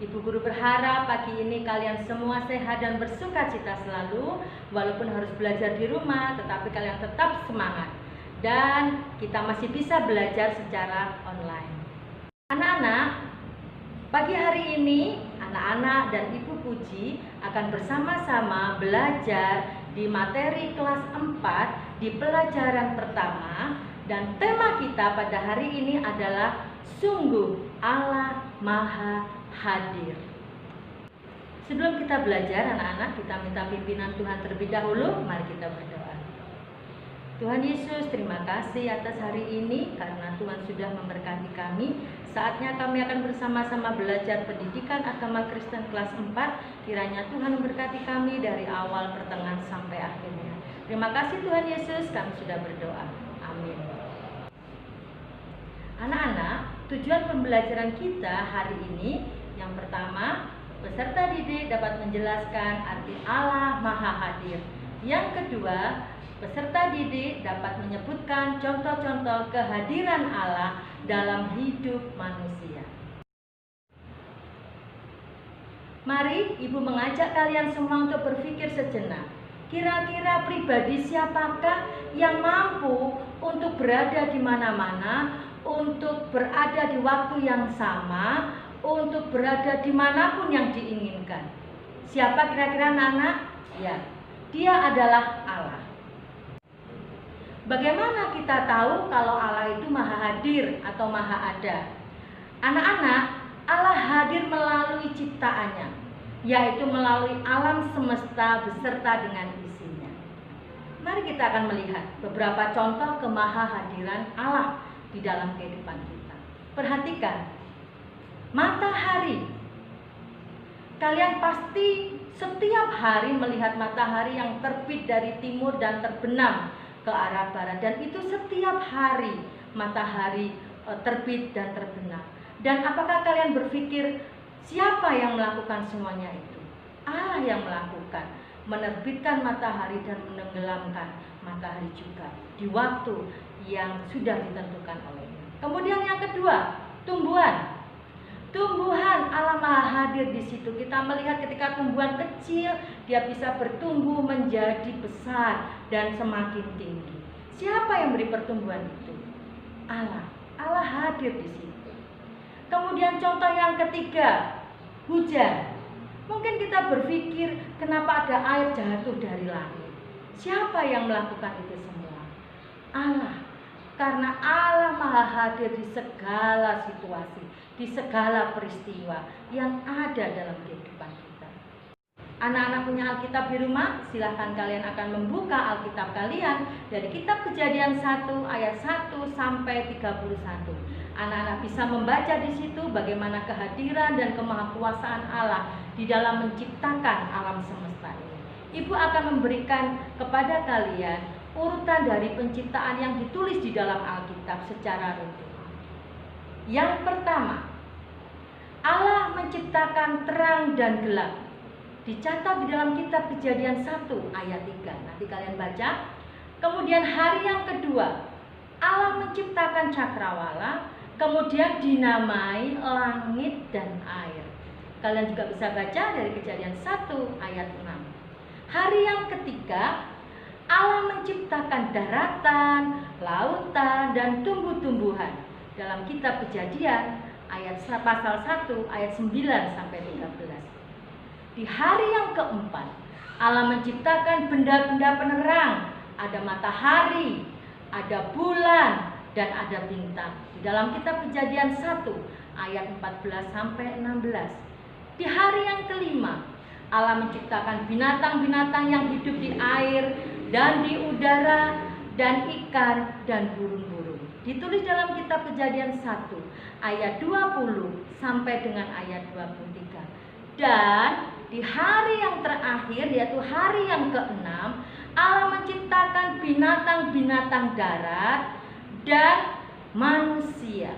Ibu Guru berharap pagi ini kalian semua sehat dan bersuka-cita selalu. Walaupun harus belajar di rumah, tetapi kalian tetap semangat. Dan kita masih bisa belajar secara online. Anak-anak, pagi hari ini anak-anak dan Ibu Puji akan bersama-sama belajar di materi kelas 4 di pelajaran pertama. Dan tema kita pada hari ini adalah sungguh Allah Maha Hadir. Sebelum kita belajar anak-anak, kita minta pimpinan Tuhan terlebih dahulu. Mari kita berdoa. Tuhan Yesus, terima kasih atas hari ini karena Tuhan sudah memberkati kami. Saatnya kami akan bersama-sama belajar pendidikan agama Kristen kelas 4. Kiranya Tuhan memberkati kami dari awal, pertengahan, sampai akhirnya. Terima kasih Tuhan Yesus, kami sudah berdoa. Amin. Anak-anak, tujuan pembelajaran kita hari ini, yang pertama, peserta didik dapat menjelaskan arti Allah Maha Hadir. Yang kedua, peserta didik dapat menyebutkan contoh-contoh kehadiran Allah dalam hidup manusia. Mari Ibu mengajak kalian semua untuk berpikir sejenak. Kira-kira pribadi siapakah yang mampu untuk berada di mana-mana, untuk berada di waktu yang sama, untuk berada dimanapun yang diinginkan? Siapa kira-kira anak-anak? Ya, dia adalah Allah. Bagaimana kita tahu kalau Allah itu maha hadir atau maha ada? Anak-anak, Allah hadir melalui ciptaannya, yaitu melalui alam semesta beserta dengan isinya. Mari kita akan melihat beberapa contoh kemahahadiran Allah di dalam kehidupan kita. Perhatikan, matahari. Kalian pasti setiap hari melihat matahari yang terbit dari timur dan terbenam ke arah barat, dan itu setiap hari matahari terbit dan terbenam. Dan apakah kalian berpikir siapa yang melakukan semuanya itu? Allah yang melakukan, menerbitkan matahari dan menenggelamkan matahari juga di waktu yang sudah ditentukan olehnya. Kemudian yang kedua, tumbuhan. Tumbuhan Allah Maha Hadir di situ. Kita melihat ketika tumbuhan kecil, dia bisa bertumbuh menjadi besar dan semakin tinggi. Siapa yang beri pertumbuhan itu? Allah. Allah hadir di situ. Kemudian contoh yang ketiga, hujan. Mungkin kita berpikir, kenapa ada air jatuh dari langit? Siapa yang melakukan itu semua? Allah. Karena Allah Maha Hadir di segala situasi, di segala peristiwa yang ada dalam kehidupan kita. Anak-anak punya Alkitab di rumah? Silahkan kalian akan membuka Alkitab kalian dari kitab Kejadian 1 ayat 1 sampai 31. Anak-anak bisa membaca di situ bagaimana kehadiran dan kemahakuasaan Allah di dalam menciptakan alam semesta ini. Ibu akan memberikan kepada kalian urutan dari penciptaan yang ditulis di dalam Alkitab secara rutin. Yang pertama, Allah menciptakan terang dan gelap. Dicatat di dalam kitab Kejadian 1 ayat 3. Nanti kalian baca. Kemudian hari yang kedua, Allah menciptakan cakrawala, kemudian dinamai langit dan air. Kalian juga bisa baca dari Kejadian 1 ayat 6. Hari yang ketiga, Allah menciptakan daratan, lautan, dan tumbuh-tumbuhan. Dalam kitab Kejadian ayat pasal 1 ayat 9 sampai 13. Di hari yang keempat, Allah menciptakan benda-benda penerang. Ada matahari, ada bulan, dan ada bintang. Di dalam kitab Kejadian 1 ayat 14 sampai 16. Di hari yang kelima, Allah menciptakan binatang-binatang yang hidup di air dan di udara, dan ikan dan burung-burung. Ditulis dalam kitab Kejadian 1 ayat 20 sampai dengan ayat 23. Dan di hari yang terakhir, yaitu hari yang keenam, Allah menciptakan binatang-binatang darat dan manusia.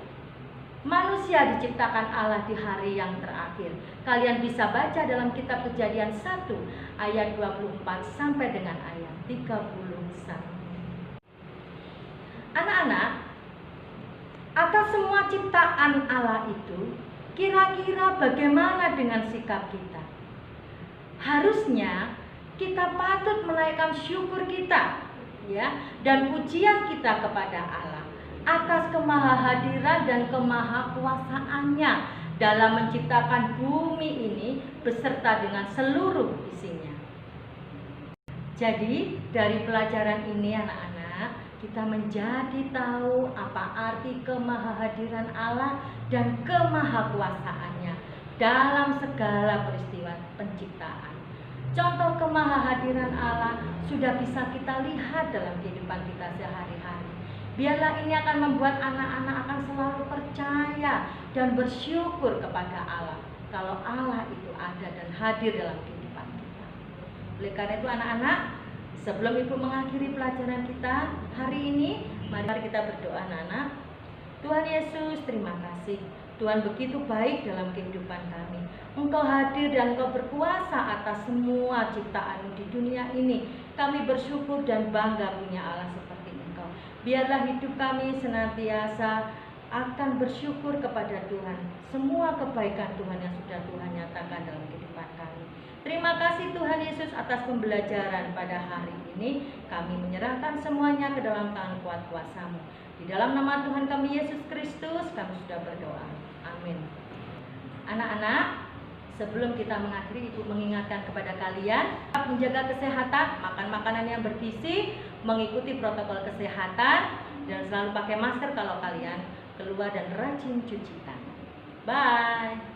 Manusia diciptakan Allah di hari yang terakhir. Kalian bisa baca dalam kitab Kejadian 1 ayat 24 sampai dengan ayat 31. Anak-anak, atas semua ciptaan Allah itu, Kira-kira bagaimana dengan sikap kita? Harusnya kita patut menaikkan syukur kita, ya, dan pujian kita kepada Allah atas kemahahadiran dan kemahakuasaannya dalam menciptakan bumi ini beserta dengan seluruh isinya. Jadi dari pelajaran ini anak-anak, kita menjadi tahu apa arti kemahahadiran Allah dan kemahakuasaannya dalam segala peristiwa penciptaan. Contoh kemahahadiran Allah sudah bisa kita lihat dalam kehidupan kita sehari-hari. Biarlah ini akan membuat anak-anak akan selalu percaya dan bersyukur kepada Allah kalau Allah itu ada dan hadir dalam kehidupan kita. Oleh karena itu anak-anak, sebelum Ibu mengakhiri pelajaran kita hari ini, mari kita berdoa anak-anak. Tuhan Yesus, terima kasih. Tuhan begitu baik dalam kehidupan kami. Engkau hadir dan Engkau berkuasa atas semua ciptaan di dunia ini. Kami bersyukur dan bangga punya Allah seperti Engkau. Biarlah hidup kami senantiasa akan bersyukur kepada Tuhan. Semua kebaikan Tuhan yang sudah Tuhan nyatakan dalam kehidupan kami. Terima kasih Tuhan Yesus atas pembelajaran pada hari ini. Kami menyerahkan semuanya ke dalam tangan kuat kuasa-Mu. Di dalam nama Tuhan kami Yesus Kristus kami sudah berdoa. Amin. Anak-anak, sebelum kita mengakhiri, Ibu mengingatkan kepada kalian tetap menjaga kesehatan, makan makanan yang bergizi, mengikuti protokol kesehatan, dan selalu pakai masker kalau kalian keluar dan rajin cuci tangan. Bye.